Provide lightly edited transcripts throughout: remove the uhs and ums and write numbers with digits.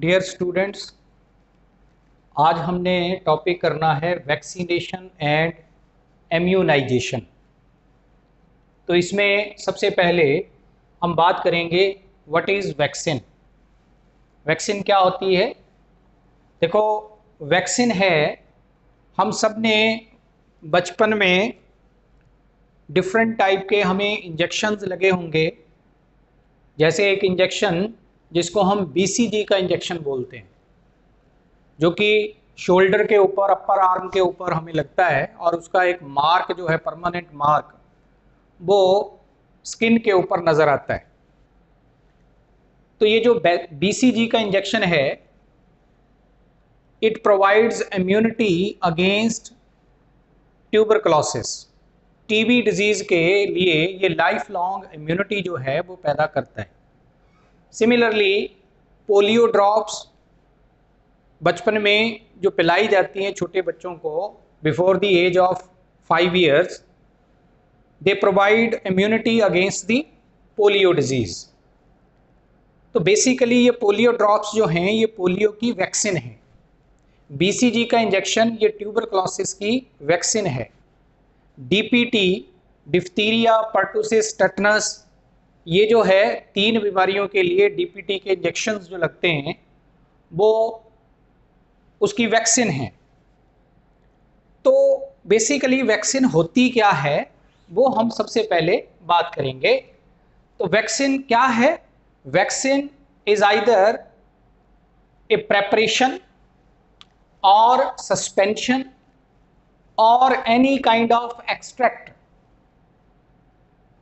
Dear students, आज हमने topic करना है वैक्सीनेशन एंड इम्यूनाइजेशन। तो इसमें सबसे पहले हम बात करेंगे व्हाट इज़ वैक्सीन। वैक्सीन क्या होती है? देखो, वैक्सीन है, हम सब ने बचपन में डिफरेंट टाइप के हमें इंजेक्शंस लगे होंगे। जैसे एक इंजेक्शन जिसको हम BCG का इंजेक्शन बोलते हैं, जो कि शोल्डर के ऊपर, अपर आर्म के ऊपर हमें लगता है, और उसका एक मार्क जो है, परमानेंट मार्क, वो स्किन के ऊपर नज़र आता है। तो ये जो BCG का इंजेक्शन है, it provides immunity against tuberculosis. TB disease के लिए ये लाइफ लॉन्ग इम्यूनिटी जो है वो पैदा करता है। सिमिलरली पोलियो ड्रॉप्स बचपन में जो पिलाई जाती हैं छोटे बच्चों को before the age of 5 years, they provide immunity against the polio disease. तो बेसिकली ये पोलियो ड्रॉप्स जो हैं ये पोलियो की वैक्सीन है। BCG का इंजेक्शन ये ट्यूबरकुलोसिस की वैक्सीन है। DPT, डिफ्थीरिया, पर्टुसिस, टेटनस, ये जो है 3 बीमारियों के लिए DPT के इंजेक्शंस जो लगते हैं वो उसकी वैक्सीन है। तो बेसिकली वैक्सीन होती क्या है वो हम सबसे पहले बात करेंगे। तो वैक्सीन क्या है? Vaccine is either A preparation और सस्पेंशन और any kind of extract.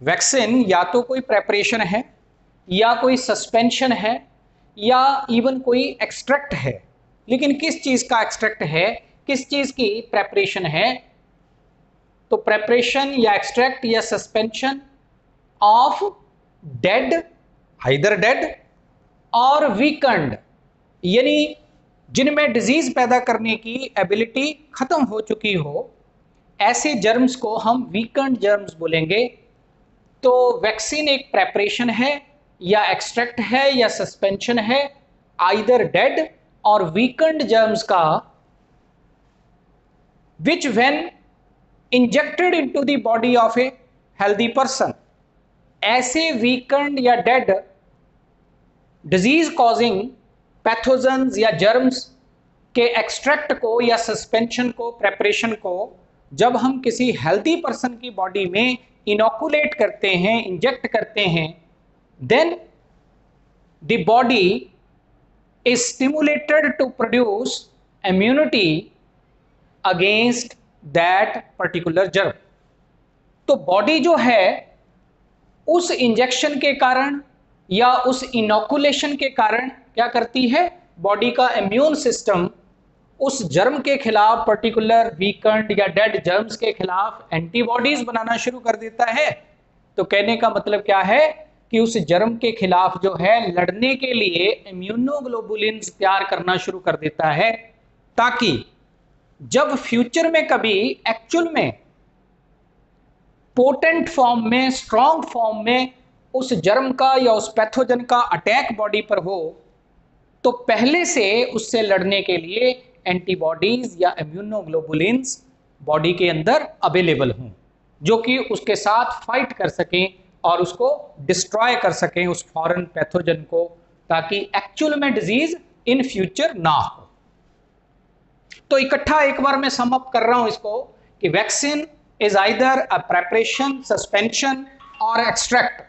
Vaccine या तो कोई प्रेपरेशन है, या कोई सस्पेंशन है, या इवन कोई एक्सट्रैक्ट है। लेकिन किस चीज़ का एक्सट्रैक्ट है, किस चीज़ की प्रेपरेशन है? तो प्रेपरेशन या एक्सट्रैक्ट या suspension of dead, either dead और वीकेंड, यानी जिनमें डिजीज पैदा करने की एबिलिटी खत्म हो चुकी हो, ऐसे जर्म्स को हम वीकेंड जर्म्स बोलेंगे। तो वैक्सीन एक प्रेपरेशन है, या एक्सट्रैक्ट है, या सस्पेंशन है आइदर डेड और वीकेंड जर्म्स का, which when injected into the body of a healthy person, ऐसे वीकेंड या डेड डिजीज कॉजिंग पैथोजेंस या जर्म्स के एक्सट्रैक्ट को या सस्पेंशन को, प्रेपरेशन को जब हम किसी हेल्दी पर्सन की बॉडी में इनोकुलेट करते हैं, इंजेक्ट करते हैं, then the body is stimulated to produce immunity against that particular germ। तो बॉडी जो है उस इंजेक्शन के कारण या उस इनोकुलेशन के कारण क्या करती है? बॉडी का इम्यून सिस्टम उस जर्म के खिलाफ, पर्टिकुलर वीकेंड या डेड जर्म्स के खिलाफ एंटीबॉडीज बनाना शुरू कर देता है। तो कहने का मतलब क्या है कि उस जर्म के खिलाफ जो है लड़ने के लिए इम्यूनोग्लोबुलिन्स तैयार करना शुरू कर देता है, ताकि जब फ्यूचर में कभी एक्चुअल में पोटेंट फॉर्म में, स्ट्रॉन्ग फॉर्म में उस जर्म का या उस पैथोजन का अटैक बॉडी पर हो, तो पहले से उससे लड़ने के लिए एंटीबॉडीज या इम्यूनोग्लोबुलिन्स बॉडी के अंदर अवेलेबल हों, जो कि उसके साथ फाइट कर सकें और उसको डिस्ट्रॉय कर सकें, उस फॉरेन पैथोजन को, ताकि एक्चुअल में डिजीज इन फ्यूचर ना हो। तो इकट्ठा एक बार मैं सम अप कर रहा हूं इसको कि vaccine is either a preparation, suspension और एक्सट्रैक्ट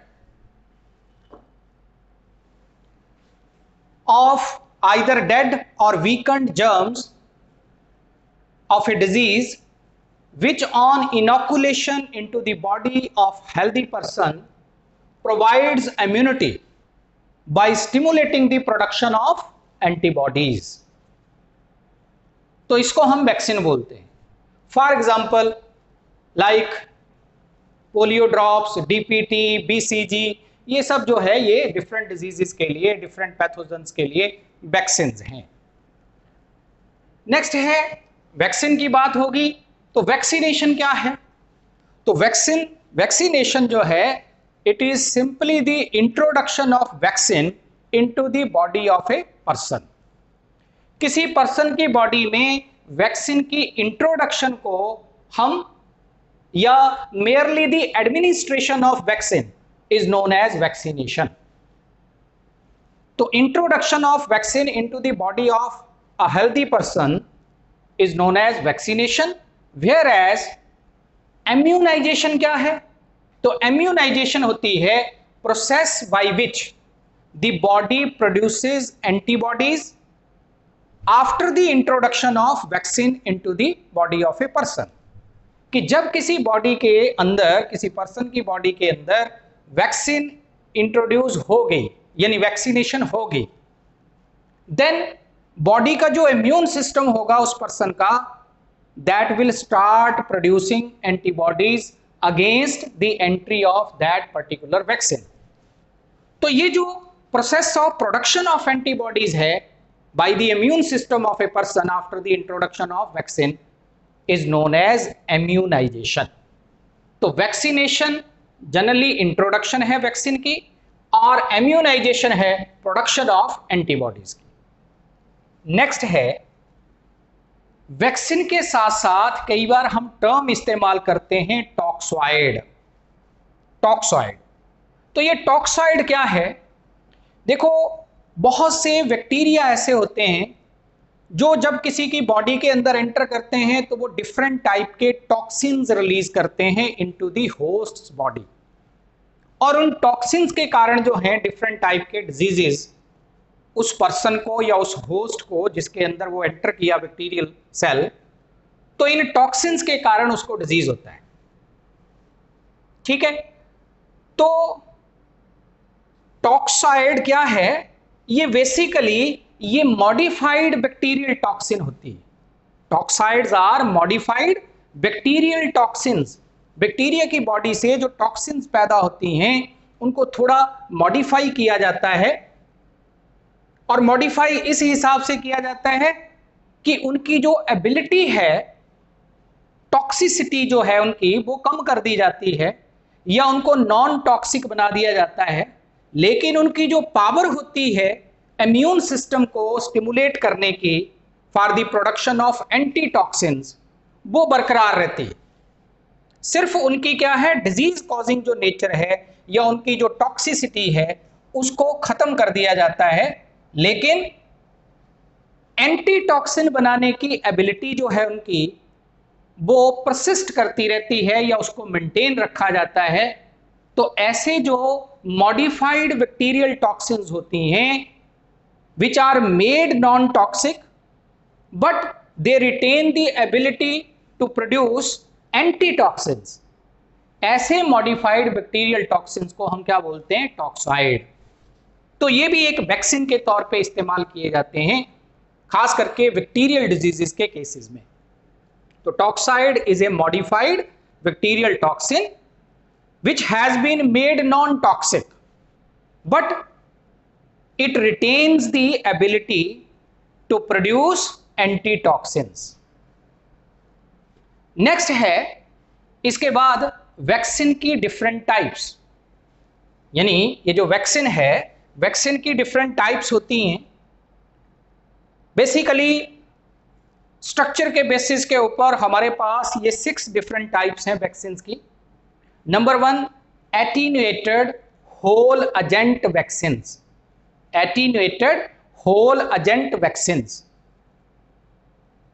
ऑफ आइदर डेड और weekend germs of a disease which on inoculation into the body of healthy person provides immunity by stimulating the production of antibodies। तो इसको हम vaccine बोलते हैं। For example like polio drops, DPT, BCG, ये सब जो है ये डिफरेंट डिजीजेस के लिए, डिफरेंट पैथोजेंस के लिए वैक्सीन हैं। नेक्स्ट है, वैक्सीन की बात होगी तो वैक्सीनेशन क्या है? तो वैक्सीनेशन जो है, it is simply the introduction of vaccine into the body of a person. किसी पर्सन की बॉडी में वैक्सीन की इंट्रोडक्शन को हम या merely the administration of vaccine is known as vaccination. तो introduction of vaccine into the body of a healthy person is known as vaccination, whereas immunisation क्या है? तो इम्यूनाइजेशन होती है process by which the body produces antibodies after the introduction of vaccine into the body of a person. कि जब किसी body के अंदर, किसी पर्सन की बॉडी के अंदर वैक्सीन इंट्रोड्यूस हो गई, यानी वैक्सीनेशन हो गई, देन बॉडी का जो इम्यून सिस्टम होगा उस पर्सन का, that will start producing antibodies against the entry of that particular vaccine. तो ये जो process of production of antibodies है by the immune system of a person after the introduction of vaccine is known as immunisation. तो vaccination generally introduction है vaccine की, और immunisation है production of antibodies की। नेक्स्ट है, वैक्सीन के साथ साथ कई बार हम टर्म इस्तेमाल करते हैं टॉक्सॉइड। टॉक्सॉइड, तो ये टॉक्सॉइड क्या है? देखो, बहुत से बैक्टीरिया ऐसे होते हैं जो जब किसी की बॉडी के अंदर एंटर करते हैं तो वो डिफरेंट टाइप के टॉक्सिन्स रिलीज करते हैं इनटू द होस्ट बॉडी, और उन टॉक्सिन्स के कारण जो हैं डिफरेंट टाइप के डिजीजेस उस पर्सन को या उस होस्ट को जिसके अंदर वो एंटर किया बैक्टीरियल सेल, तो इन टॉक्सिन्स के कारण उसको डिजीज होता है। ठीक है, तो टॉक्साइड क्या है? ये बेसिकली ये मॉडिफाइड बैक्टीरियल टॉक्सिन होती है। Toxoids are modified bacterial toxins. Bacteria की बॉडी से जो टॉक्सिन्स पैदा होती हैं उनको थोड़ा मॉडिफाई किया जाता है, और मॉडिफाई इस हिसाब से किया जाता है कि उनकी जो एबिलिटी है, टॉक्सिसिटी जो है उनकी, वो कम कर दी जाती है या उनको नॉन टॉक्सिक बना दिया जाता है, लेकिन उनकी जो पावर होती है इम्यून सिस्टम को स्टिमुलेट करने की for the production of anti toxins, वो बरकरार रहती है। सिर्फ उनकी क्या है, डिजीज कॉजिंग जो नेचर है या उनकी जो टॉक्सिसिटी है उसको खत्म कर दिया जाता है, लेकिन एंटी टॉक्सिन बनाने की एबिलिटी जो है उनकी वो परसिस्ट करती रहती है या उसको मेंटेन रखा जाता है। तो ऐसे जो मॉडिफाइड बैक्टीरियल टॉक्सिन्स होती हैं which are made non-toxic but they retain the ability to produce antitoxins, ऐसे modified bacterial toxins को हम क्या बोलते हैं? टॉक्साइड। तो ये भी एक वैक्सीन के तौर पे इस्तेमाल किए जाते हैं, खास करके बैक्टीरियल डिजीजेस के केसेस में। तो toxoid is a modified bacterial toxin which has been made non-toxic but it retains the ability to produce antitoxins। Next है, इसके बाद वैक्सीन की डिफरेंट टाइप्स, यानी ये जो वैक्सीन है, वैक्सीन की डिफरेंट टाइप्स होती हैं। बेसिकली स्ट्रक्चर के बेसिस के ऊपर हमारे पास ये 6 डिफरेंट टाइप्स हैं वैक्सीन की। Number 1, attenuated whole agent vaccines. Attenuated whole agent vaccines,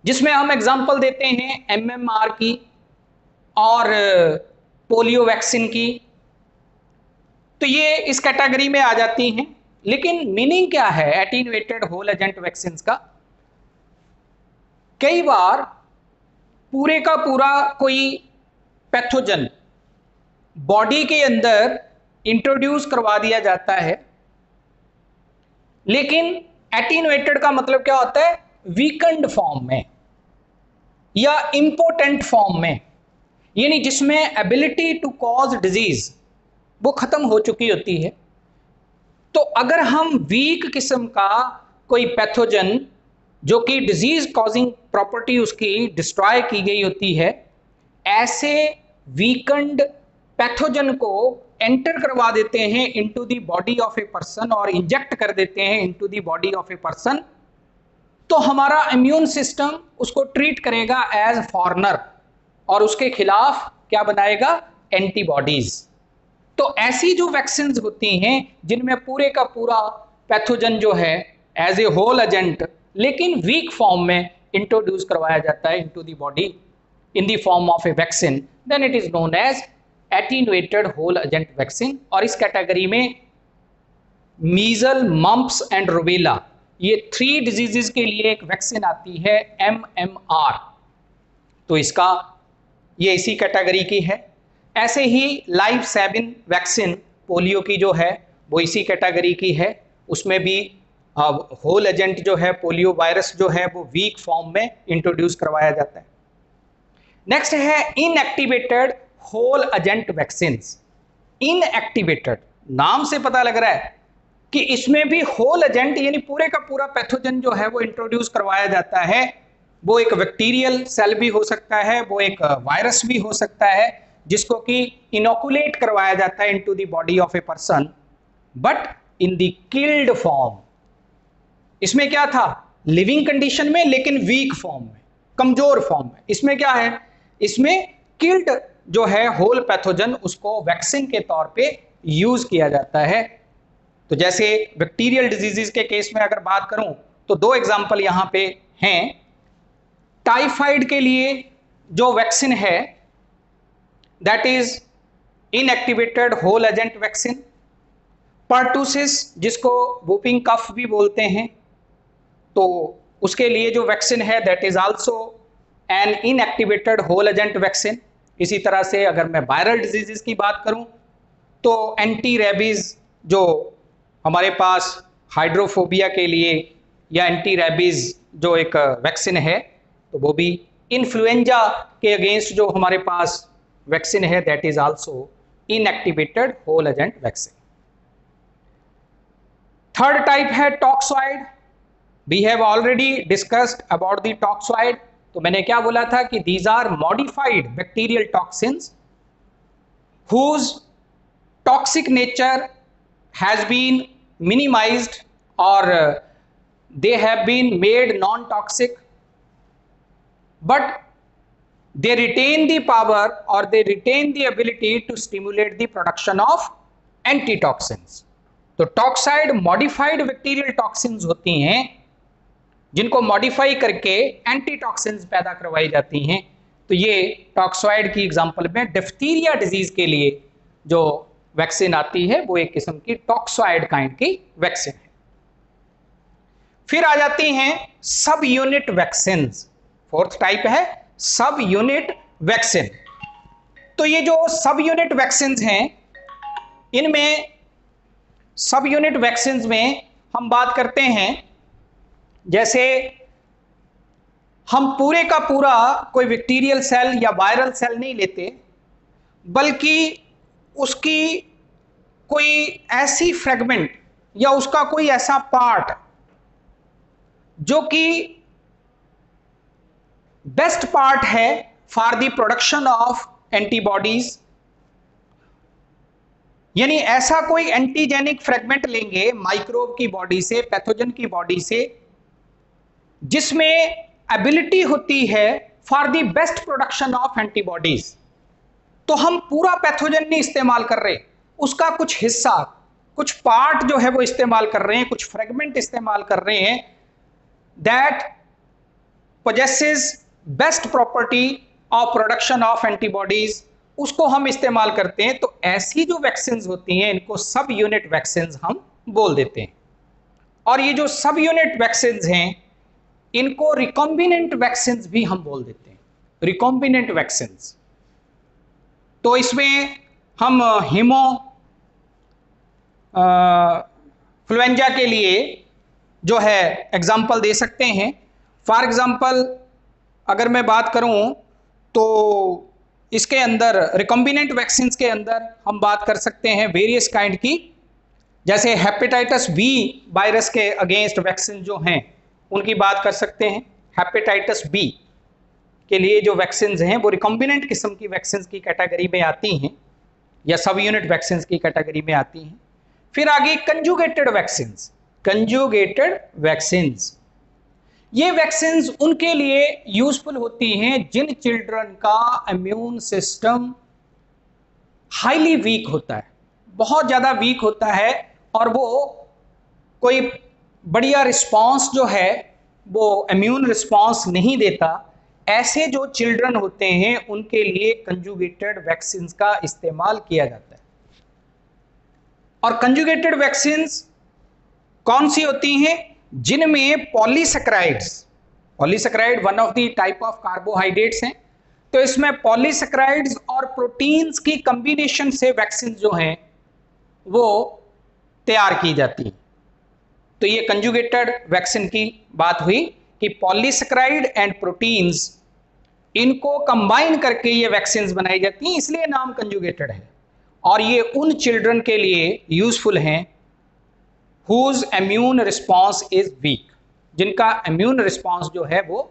जिसमें हम एग्जांपल देते हैं एमएमआर की और पोलियो वैक्सीन की। तो ये इस कैटेगरी में आ जाती हैं। लेकिन मीनिंग क्या है एटीन्यूएटेड होल एजेंट वैक्सीन्स का? कई बार पूरे का पूरा कोई पैथोजन बॉडी के अंदर इंट्रोड्यूस करवा दिया जाता है, लेकिन एटीन्यूएटेड का मतलब क्या होता है? वीकेंड फॉर्म में या इंपोर्टेंट फॉर्म में, यानी जिसमें एबिलिटी टू कॉज डिजीज वो खत्म हो चुकी होती है। तो अगर हम वीक किस्म का कोई पैथोजन जो कि डिजीज कॉजिंग प्रॉपर्टी उसकी डिस्ट्रॉय की गई होती है, ऐसे वीकेंड पैथोजन को एंटर करवा देते हैं into the body of a person और इंजेक्ट कर देते हैं into the body of a person, तो हमारा इम्यून सिस्टम उसको ट्रीट करेगा एज फॉरेनर और उसके खिलाफ क्या बनाएगा, एंटीबॉडीज। तो ऐसी जो वैक्सीन होती हैं जिनमें पूरे का पूरा पैथोजन जो है एज ए होल एजेंट लेकिन वीक फॉर्म में इंट्रोड्यूस करवाया जाता है into the body in the form of a vaccine, then it is known as attenuated whole agent vaccine. और इस कैटेगरी में मीजल, मम्प्स एंड रूबेला, ये 3 डिजीजेस के लिए एक वैक्सीन आती है MMR, तो इसका ये इसी कैटेगरी की है। ऐसे ही लाइफ सेविन वैक्सीन पोलियो की जो है वो इसी कैटेगरी की है, उसमें भी होल एजेंट जो है पोलियो वायरस जो है वो वीक फॉर्म में इंट्रोड्यूस करवाया जाता है। नेक्स्ट है inactivated whole agent vaccine. Inactivated नाम से पता लग रहा है कि इसमें भी होल एजेंट यानी पूरे का पूरा पैथोजन जो है वो इंट्रोड्यूस करवाया जाता है। वो एक बैक्टीरियल सेल भी हो सकता है, वो एक वायरस भी हो सकता है जिसको कि इनोकुलेट करवाया जाता है into the body of a person, but in the killed form. इसमें क्या था, लिविंग कंडीशन में लेकिन वीक फॉर्म में, कमजोर फॉर्म में। इसमें क्या है, इसमें किल्ड जो है होल पैथोजन उसको वैक्सीन के तौर पे यूज किया जाता है। तो जैसे बैक्टीरियल डिजीजेस के केस में अगर बात करूं तो 2 एग्जांपल यहां पे हैं। टाइफाइड के लिए जो वैक्सीन है that is inactivated whole agent vaccine. Pertussis जिसको वूपिंग कफ भी बोलते हैं, तो उसके लिए जो वैक्सीन है that is also an inactivated whole agent vaccine. इसी तरह से अगर मैं वायरल डिजीजेस की बात करूं तो एंटी रेबीज जो हमारे पास हाइड्रोफोबिया के लिए या एंटी रेबीज जो एक वैक्सीन है, तो वो भी इन्फ्लुएंजा के अगेंस्ट जो हमारे पास वैक्सीन है that is also inactivated whole agent vaccine. Third type है toxoid. We have already discussed about the toxoid. तो मैंने क्या बोला था कि these are modified bacterial toxins whose toxic nature has been minimized or they have been made non-toxic, but they retain the power or they retain the ability to stimulate the production of antitoxins. तो toxoid modified bacterial toxins होती हैं जिनको modify करके antitoxins पैदा करवाई जाती हैं। तो ये टॉक्सॉइड की एग्जांपल में डिफ्थीरिया डिजीज के लिए जो वैक्सीन आती है वो एक किस्म की टॉक्सॉइड काइंड की वैक्सीन है। फिर आ जाती हैं सब यूनिट वैक्सीन। फोर्थ टाइप है सब यूनिट वैक्सीन। तो ये जो सब यूनिट वैक्सीन हैं, इनमें सब यूनिट वैक्सीन में हम बात करते हैं जैसे हम पूरे का पूरा कोई बैक्टीरियल सेल या वायरल सेल नहीं लेते, बल्कि उसकी कोई ऐसी फ्रेगमेंट या उसका कोई ऐसा पार्ट जो कि बेस्ट पार्ट है for the production of antibodies, यानी ऐसा कोई एंटीजेनिक फ्रेगमेंट लेंगे माइक्रोब की बॉडी से, पैथोजन की बॉडी से, जिसमें एबिलिटी होती है for the best production of antibodies. तो हम पूरा पैथोजन नहीं इस्तेमाल कर रहे, उसका कुछ हिस्सा, कुछ पार्ट जो है वो इस्तेमाल कर रहे हैं, कुछ फ्रेगमेंट इस्तेमाल कर रहे हैं that possesses best property of production of antibodies, उसको हम इस्तेमाल करते हैं। तो ऐसी जो वैक्सीन्स होती हैं इनको सब यूनिट वैक्सीन्स हम बोल देते हैं। और ये जो सब यूनिट वैक्सीन्स हैं इनको रिकॉम्बिनेंट वैक्सीन्स भी हम बोल देते हैं, रिकॉम्बिनेंट वैक्सीन्स। तो इसमें हम फ्लुएंजा के लिए जो है एग्जाम्पल दे सकते हैं। फॉर एग्जाम्पल अगर मैं बात करूं तो इसके अंदर रिकॉम्बिनेंट वैक्सीन्स के अंदर हम बात कर सकते हैं वेरियस काइंड की, जैसे हेपेटाइटिस बी वायरस के अगेंस्ट वैक्सीन जो हैं उनकी बात कर सकते हैं। हेपेटाइटिस बी के लिए जो वैक्सीन्स हैं वो रिकॉम्बिनेंट किस्म की वैक्सीन्स की कैटेगरी में आती हैं या सब यूनिट वैक्सीन्स की कैटेगरी में आती हैं। फिर आगे कंजुगेटेड वैक्सीन्स। कंजुगेटेड वैक्सीन्स ये वैक्सीन्स उनके लिए यूजफुल होती हैं जिन चिल्ड्रन का इम्यून सिस्टम हाईली वीक होता है, बहुत ज़्यादा वीक होता है, और वो कोई बढ़िया रिस्पांस जो है वो इम्यून रिस्पांस नहीं देता। ऐसे जो चिल्ड्रन होते हैं उनके लिए कंजुगेटेड वैक्सीन्स का इस्तेमाल किया जाता है। और कंजुगेटेड वैक्सीन्स कौन सी होती हैं? जिनमें polysaccharide one of the type of carbohydrates हैं, तो इसमें पॉलीसैकेराइड्स और प्रोटीन्स की कॉम्बिनेशन से वैक्सीन जो हैं वो तैयार की जाती है। तो ये कंजुगेटेड वैक्सीन की बात हुई कि पॉलीसैकेराइड एंड प्रोटीन्स इनको कंबाइन करके ये वैक्सीन बनाई जाती हैं, इसलिए नाम कंजुगेटेड है। और ये उन चिल्ड्रन के लिए यूजफुल हैं whose immune response is weak, जिनका इम्यून रिस्पॉन्स जो है वो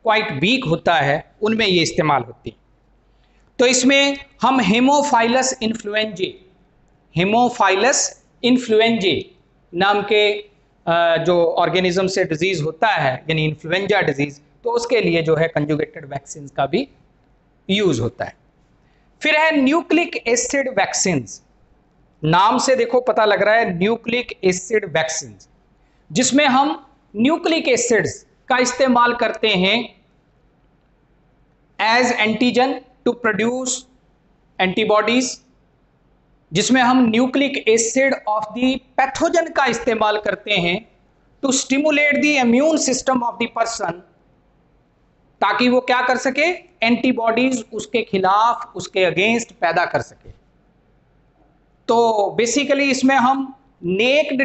क्वाइट वीक होता है, उनमें ये इस्तेमाल होती है। तो इसमें हम हेमोफाइलस इन्फ्लुएंजे नाम के जो ऑर्गेनिज्म से डिजीज होता है, यानी इन्फ्लुएंजा डिजीज, तो उसके लिए जो है कंजुगेटेड वैक्सीन का भी यूज होता है। फिर है न्यूक्लिक एसिड वैक्सीन। नाम से देखो पता लग रहा है न्यूक्लिक एसिड वैक्सीन, जिसमें हम न्यूक्लिक एसिड्स का इस्तेमाल करते हैं as antigen to produce antibodies, जिसमें हम nucleic acid of the pathogen का इस्तेमाल करते हैं to stimulate the immune system of the person, ताकि वो क्या कर सके, एंटीबॉडीज उसके खिलाफ, उसके अगेंस्ट पैदा कर सके। तो बेसिकली इसमें हम नेक्ड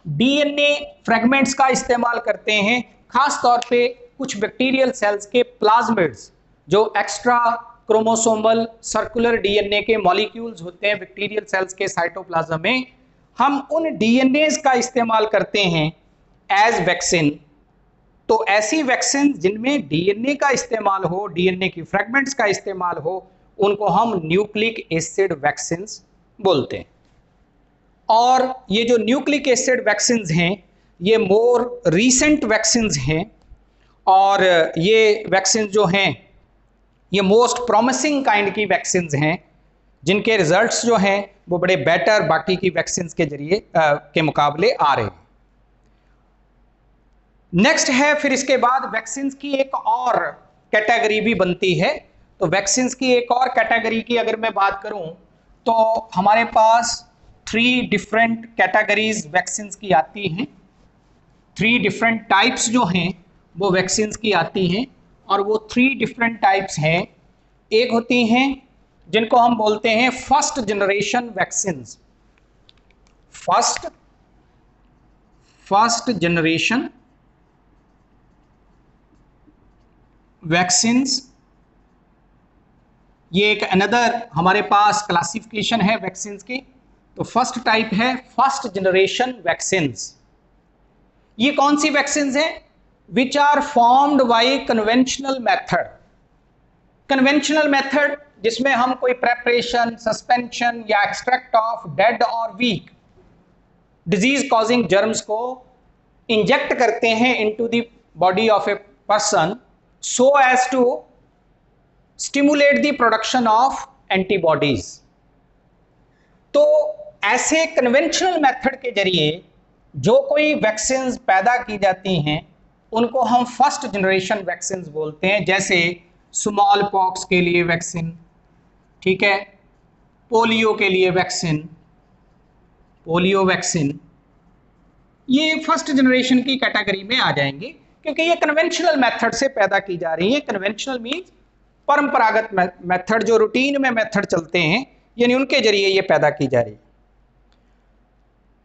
डीएनए फ्रेगमेंट्स का इस्तेमाल करते हैं, खास तौर पे कुछ बैक्टीरियल सेल्स के प्लाज्मिड्स, जो एक्स्ट्रा क्रोमोसोमल सर्कुलर डीएनए के मॉलिक्यूल्स होते हैं बैक्टीरियल सेल्स के साइटोप्लाज्म में, हम उन डीएनएज का इस्तेमाल करते हैं एज वैक्सीन। तो ऐसी वैक्सीन जिनमें डीएनए का इस्तेमाल हो, डीएनए की फ्रेगमेंट्स का इस्तेमाल हो, उनको हम न्यूक्लिक एसिड वैक्सीन बोलते हैं। और ये जो न्यूक्लिक एसिड वैक्सीन हैं ये मोर रीसेंट वैक्सीन हैं, और ये वैक्सीन जो हैं ये मोस्ट प्रॉमिसिंग काइंड की वैक्सीन हैं, जिनके रिजल्ट्स जो हैं वो बड़े बेटर बाकी की वैक्सीन के जरिए के मुकाबले आ रहे हैं। नेक्स्ट है, फिर इसके बाद वैक्सीन की एक और कैटेगरी भी बनती है। तो वैक्सीन की एक और कैटेगरी की अगर मैं बात करूं तो हमारे पास 3 डिफरेंट कैटेगरीज वैक्सीन की आती हैं, 3 डिफरेंट टाइप्स जो हैं वो वैक्सीन की आती हैं, और वो 3 डिफरेंट टाइप्स हैं। एक होती हैं जिनको हम बोलते हैं first generation vaccine, first generation vaccines. ये एक अनदर हमारे पास क्लासिफिकेशन है वैक्सीन्स की। तो फर्स्ट टाइप है फर्स्ट जनरेशन वैक्सीन्स। ये कौन सी वैक्सीन्स हैं? Which are formed by conventional method. Conventional method जिसमें हम कोई प्रेपरेशन, सस्पेंशन या एक्सट्रैक्ट ऑफ डेड और वीक डिजीज कॉजिंग जर्म्स को इंजेक्ट करते हैं into the body of a person so as to stimulate the production of antibodies। तो ऐसे कन्वेंशनल मेथड के जरिए जो कोई वैक्सीन पैदा की जाती हैं उनको हम फर्स्ट जनरेशन वैक्सीन बोलते हैं। जैसे स्मॉल पॉक्स के लिए वैक्सीन, ठीक है, पोलियो के लिए वैक्सीन, पोलियो वैक्सीन, ये फर्स्ट जनरेशन की कैटेगरी में आ जाएंगे, क्योंकि ये कन्वेंशनल मेथड से पैदा की जा रही है। कन्वेंशनल मीन्स परंपरागत मेथड, जो रूटीन में मेथड चलते हैं, यानी उनके जरिए ये पैदा की जा रही है।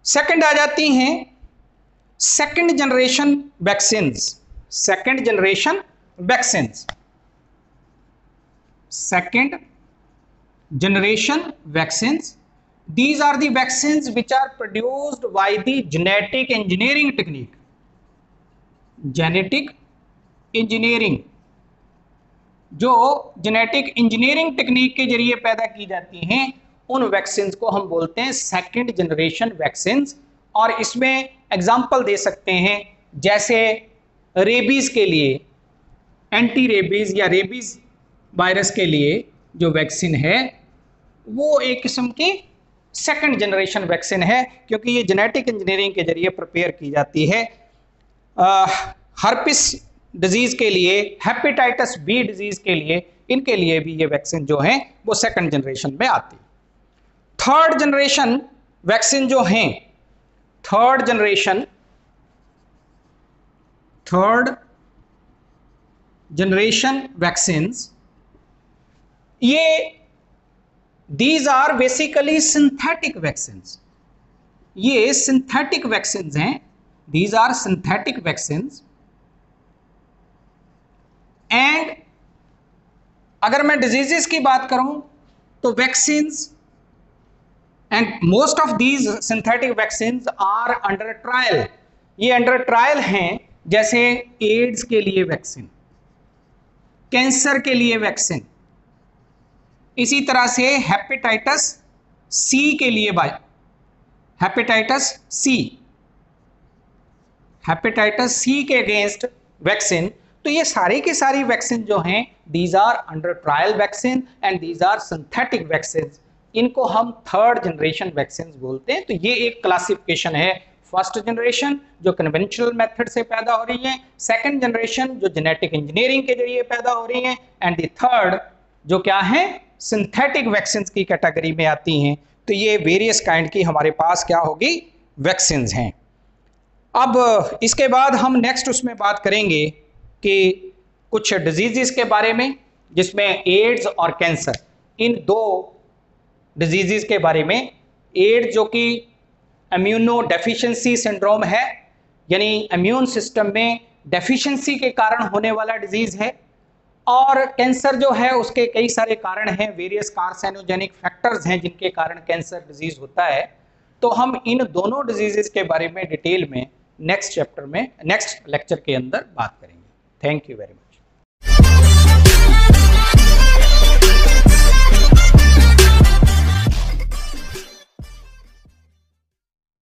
सेकंड आ जाती हैं second generation vaccines. Second generation vaccines, second generation vaccines, these are the vaccines which are produced by the genetic engineering technique। Genetic engineering, जो जेनेटिक इंजीनियरिंग टेक्निक के जरिए पैदा की जाती हैं, उन वैक्सीन को हम बोलते हैं सेकंड जनरेशन वैक्सीन। और इसमें एग्जाम्पल दे सकते हैं, जैसे रेबीज के लिए एंटी रेबीज या रेबीज वायरस के लिए जो वैक्सीन है वो एक किस्म की सेकंड जनरेशन वैक्सीन है, क्योंकि ये जेनेटिक इंजीनियरिंग के जरिए प्रिपेयर की जाती है। हर्पिस डिजीज के लिए, हेपेटाइटिस बी डिजीज के लिए, इनके लिए भी ये वैक्सीन जो है वो सेकंड जनरेशन में आती है। थर्ड जनरेशन वैक्सीन जो हैं, थर्ड जनरेशन वैक्सीन्स, ये these are basically synthetic vaccines. ये सिंथेटिक वैक्सीन्स हैं, these are synthetic vaccines. And अगर मैं डिजीजेस की बात करूं तो vaccines and most of these synthetic vaccines are under trial. ये अंडर ट्रायल हैं, जैसे एड्स के लिए वैक्सीन, कैंसर के लिए वैक्सीन, इसी तरह से हेपेटाइटिस सी के लिए हेपेटाइटिस सी के अगेंस्ट वैक्सीन। तो ये सारी की सारी वैक्सीन जो हैं, these are under trial vaccine and these are synthetic vaccine. इनको हम थर्ड जनरेशन वैक्सीन बोलते हैं। तो ये एक क्लासिफिकेशन है, फर्स्ट जनरेशन जो कन्वेंशनल मेथड से पैदा हो रही है, सेकंड जनरेशन जो जेनेटिक इंजीनियरिंग के जरिए पैदा हो रही है, एंड द थर्ड जो क्या है, सिंथेटिक वैक्सीन की कैटेगरी में आती हैं। तो ये वेरियस काइंड की हमारे पास क्या होगी, वैक्सीन हैं। अब इसके बाद हम नेक्स्ट उसमें बात करेंगे कि कुछ डिजीजेस के बारे में, जिसमें एड्स और कैंसर, इन दो डिजीजेस के बारे में। एड्स जो कि इम्यूनो डेफिशिएंसी सिंड्रोम है, यानी इम्यून सिस्टम में डेफिशिएंसी के कारण होने वाला डिजीज है, और कैंसर जो है उसके कई सारे कारण हैं, वेरियस कार्सिनोजेनिक फैक्टर्स हैं जिनके कारण कैंसर डिजीज होता है। तो हम इन दोनों डिजीजेस के बारे में डिटेल में नेक्स्ट चैप्टर में, नेक्स्ट लेक्चर के अंदर बात करेंगे। Thank you very much.